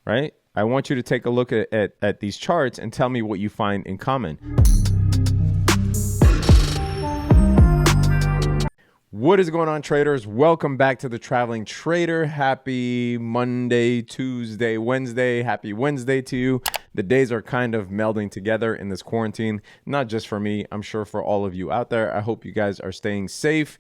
right? I want you to take a look at these charts and tell me what you find in common. What is going on, traders? Welcome back to the Traveling Trader. Happy Monday, Tuesday, Wednesday. Happy Wednesday to you. The days are kind of melding together in this quarantine, not just for me, I'm sure for all of you out there. I hope you guys are staying safe,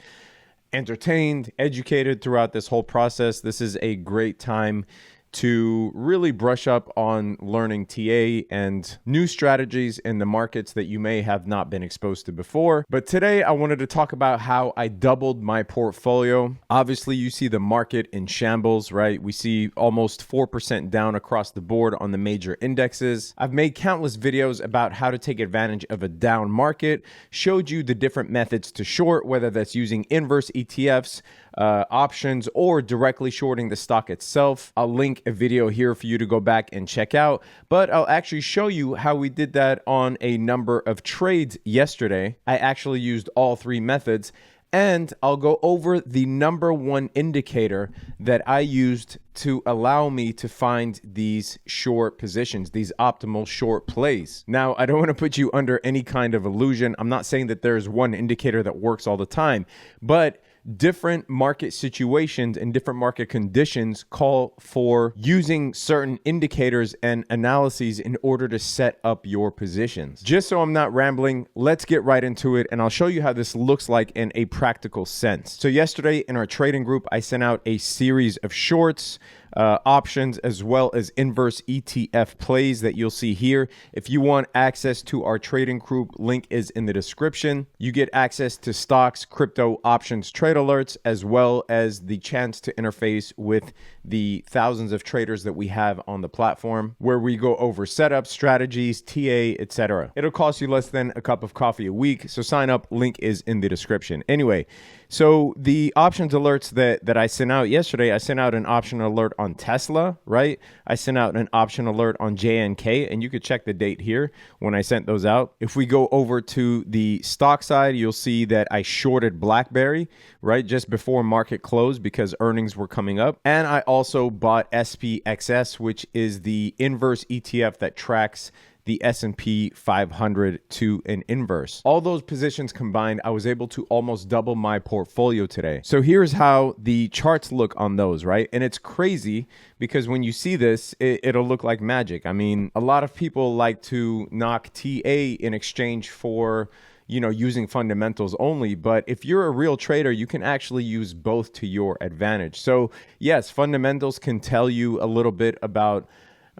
entertained, educated throughout this whole process. This is a great time to really brush up on learning TA and new strategies in the markets that you may have not been exposed to before. But today I wanted to talk about how I doubled my portfolio. Obviously, you see the market in shambles, right? We see almost 4% down across the board on the major indexes. I've made countless videos about how to take advantage of a down market, showed you the different methods to short, whether that's using inverse ETFs, options, or directly shorting the stock itself. I'll link a video here for you to go back and check out, but I'll actually show you how we did that on a number of trades yesterday. I actually used all three methods, and I'll go over the number one indicator that I used to allow me to find these short positions, these optimal short plays. Now, I don't want to put you under any kind of illusion. I'm not saying that there's one indicator that works all the time, but different market situations and different market conditions call for using certain indicators and analyses in order to set up your positions. Just so I'm not rambling, let's get right into it, and I'll show you how this looks like in a practical sense. So yesterday in our trading group, I sent out a series of shorts, options, as well as inverse ETF plays that you'll see here. If you want access to our trading group, link is in the description. You get access to stocks, crypto, options, trade alerts, as well as the chance to interface with the thousands of traders that we have on the platform, where we go over setups, strategies, TA, etc. It'll cost you less than a cup of coffee a week, so sign up. Link is in the description. Anyway, so the options alerts that I sent out yesterday, I sent out an option alert on Tesla, right? I sent out an option alert on JNK, and you could check the date here when I sent those out. If we go over to the stock side, you'll see that I shorted Blackberry, right, just before market close because earnings were coming up. And I also bought SPXS, which is the inverse ETF that tracks the S&P 500 to an inverse. All those positions combined, I was able to almost double my portfolio today. So here's how the charts look on those, right? And it's crazy because when you see this, it'll look like magic. I mean, a lot of people like to knock TA in exchange for using fundamentals only. But if you're a real trader, you can actually use both to your advantage. So yes, fundamentals can tell you a little bit about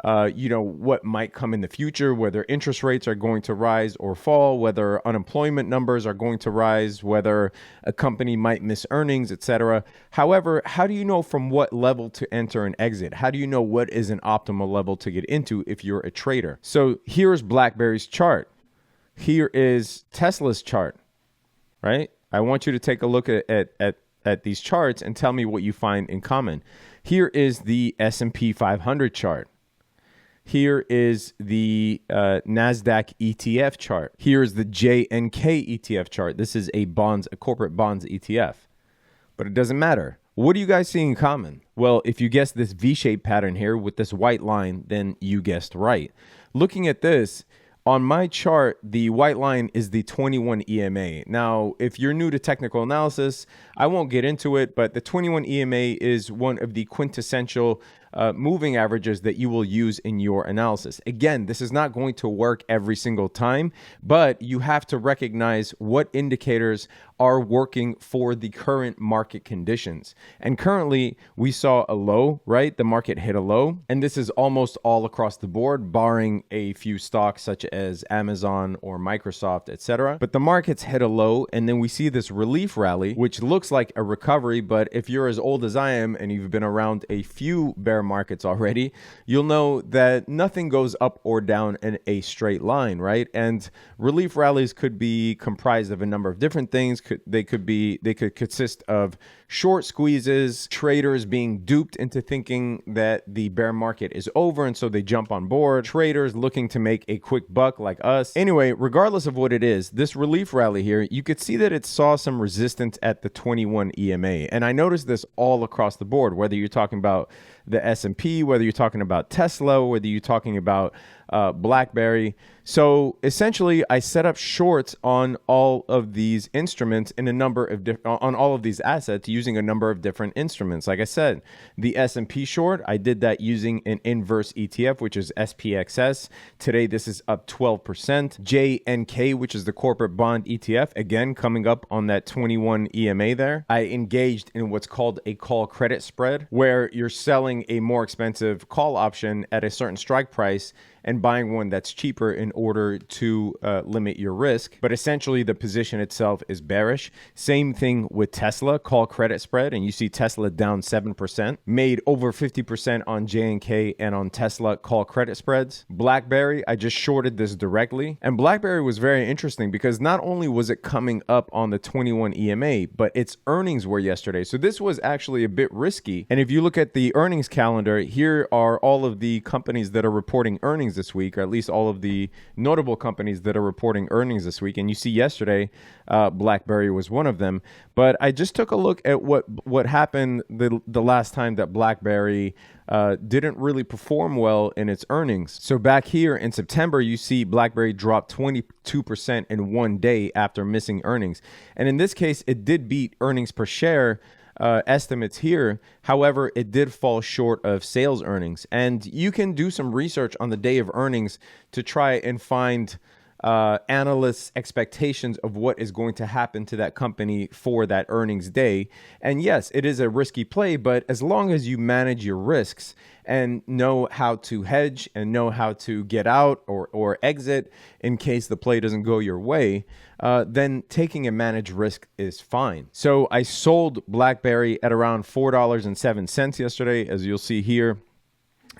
what might come in the future, whether interest rates are going to rise or fall, whether unemployment numbers are going to rise, whether a company might miss earnings, etc. However, how do you know from what level to enter and exit? How do you know what is an optimal level to get into if you're a trader? So here's BlackBerry's chart. Here is Tesla's chart, right? I want you to take a look at these charts and tell me what you find in common. Here is the S&P 500 chart. Here is the NASDAQ ETF chart. Here is the JNK ETF chart. This is a corporate bonds ETF. But it doesn't matter. What do you guys see in common? Well, if you guessed this V-shaped pattern here with this white line, then you guessed right. Looking at this, on my chart, the white line is the 21 EMA. Now, if you're new to technical analysis, I won't get into it, but the 21 EMA is one of the quintessential moving averages that you will use in your analysis. Again, this is not going to work every single time, but you have to recognize what indicators are working for the current market conditions. And currently, we saw a low, right? The market hit a low, and this is almost all across the board, barring a few stocks such as Amazon or Microsoft, etc. But the markets hit a low, and then we see this relief rally, which looks like a recovery. But if you're as old as I am and you've been around a few bear markets already, you'll know that nothing goes up or down in a straight line, right? And relief rallies could be comprised of a number of different things. They could consist of short squeezes, traders being duped into thinking that the bear market is over, and so they jump on board, traders looking to make a quick buck like us. Anyway, regardless of what it is, this relief rally here, you could see that it saw some resistance at the 21 EMA. And I noticed this all across the board, whether you're talking about the S&P, whether you're talking about Tesla, whether you're talking about Blackberry. So essentially, I set up shorts on all of these instruments in a number of on all of these assets using a number of different instruments. Like I said, the S&P short, I did that using an inverse ETF, which is SPXS. Today, this is up 12%. JNK, which is the corporate bond ETF, again, coming up on that 21 EMA there. I engaged in what's called a call credit spread, where you're selling a more expensive call option at a certain strike price and buying one that's cheaper in order to limit your risk. But essentially, the position itself is bearish. Same thing with Tesla, call credit spread. And you see Tesla down 7%, made over 50% on JNK and on Tesla call credit spreads. Blackberry, I just shorted this directly. And Blackberry was very interesting because not only was it coming up on the 21 EMA, but its earnings were yesterday. So this was actually a bit risky. And if you look at the earnings calendar, here are all of the companies that are reporting earnings this week, or at least all of the notable companies that are reporting earnings this week. And you see yesterday, BlackBerry was one of them. But I just took a look at what happened the last time that BlackBerry didn't really perform well in its earnings. So back here in September, you see BlackBerry dropped 22% in one day after missing earnings. And in this case, it did beat earnings per share estimates here. However, it did fall short of sales earnings. And you can do some research on the day of earnings to try and find analysts' expectations of what is going to happen to that company for that earnings day. And yes, it is a risky play, but as long as you manage your risks and know how to hedge and know how to get out or exit in case the play doesn't go your way, then taking a managed risk is fine. So I sold BlackBerry at around $4.07 yesterday, as you'll see here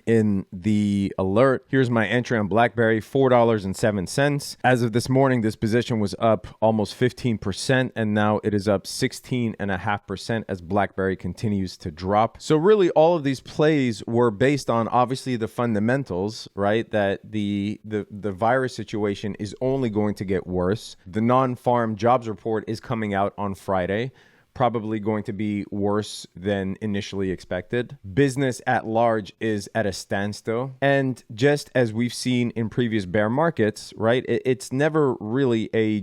in the alert. Here's my entry on BlackBerry, $4.07. As of this morning, this position was up almost 15%, and now it is up 16.5% as BlackBerry continues to drop. So really, all of these plays were based on obviously the fundamentals, right? That the virus situation is only going to get worse. The non-farm jobs report is coming out on Friday. Probably going to be worse than initially expected. Business at large is at a standstill. And just as we've seen in previous bear markets, right, it's never really a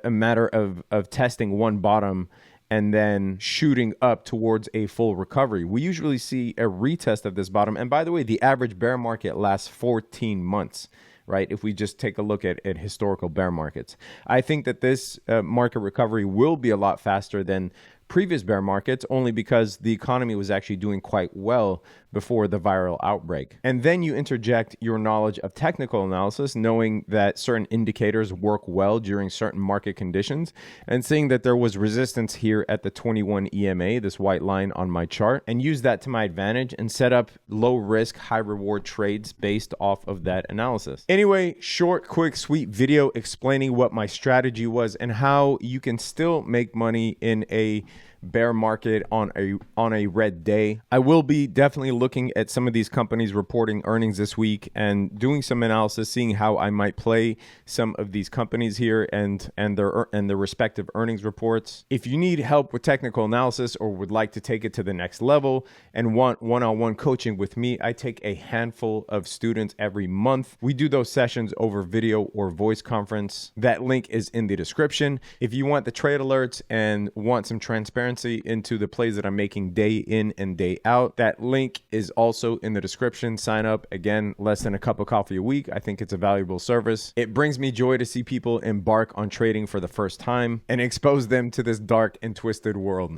matter of testing one bottom and then shooting up towards a full recovery. We usually see a retest of this bottom. And by the way, the average bear market lasts 14 months. Right? If we just take a look at historical bear markets, I think that this market recovery will be a lot faster than previous bear markets, only because the economy was actually doing quite well before the viral outbreak. And then you interject your knowledge of technical analysis, knowing that certain indicators work well during certain market conditions, and seeing that there was resistance here at the 21 EMA, this white line on my chart, and use that to my advantage and set up low risk, high reward trades based off of that analysis. Anyway, short, quick, sweet video explaining what my strategy was and how you can still make money in a bear market on a red day. I will be definitely looking at some of these companies reporting earnings this week and doing some analysis, seeing how I might play some of these companies here and their respective earnings reports. If you need help with technical analysis or would like to take it to the next level and want one-on-one coaching with me, I take a handful of students every month. We do those sessions over video or voice conference. That link is in the description. If you want the trade alerts and want some transparency into the plays that I'm making day in and day out, that link is also in the description. Sign up. Again, less than a cup of coffee a week. I think it's a valuable service. It brings me joy to see people embark on trading for the first time and expose them to this dark and twisted world.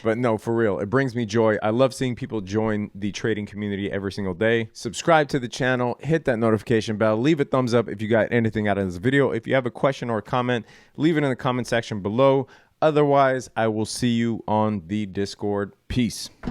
But no, for real, it brings me joy. I love seeing people join the trading community every single day. Subscribe to the channel, hit that notification bell, leave a thumbs up if you got anything out of this video. If you have a question or a comment, leave it in the comment section below. Otherwise, I will see you on the Discord. Peace.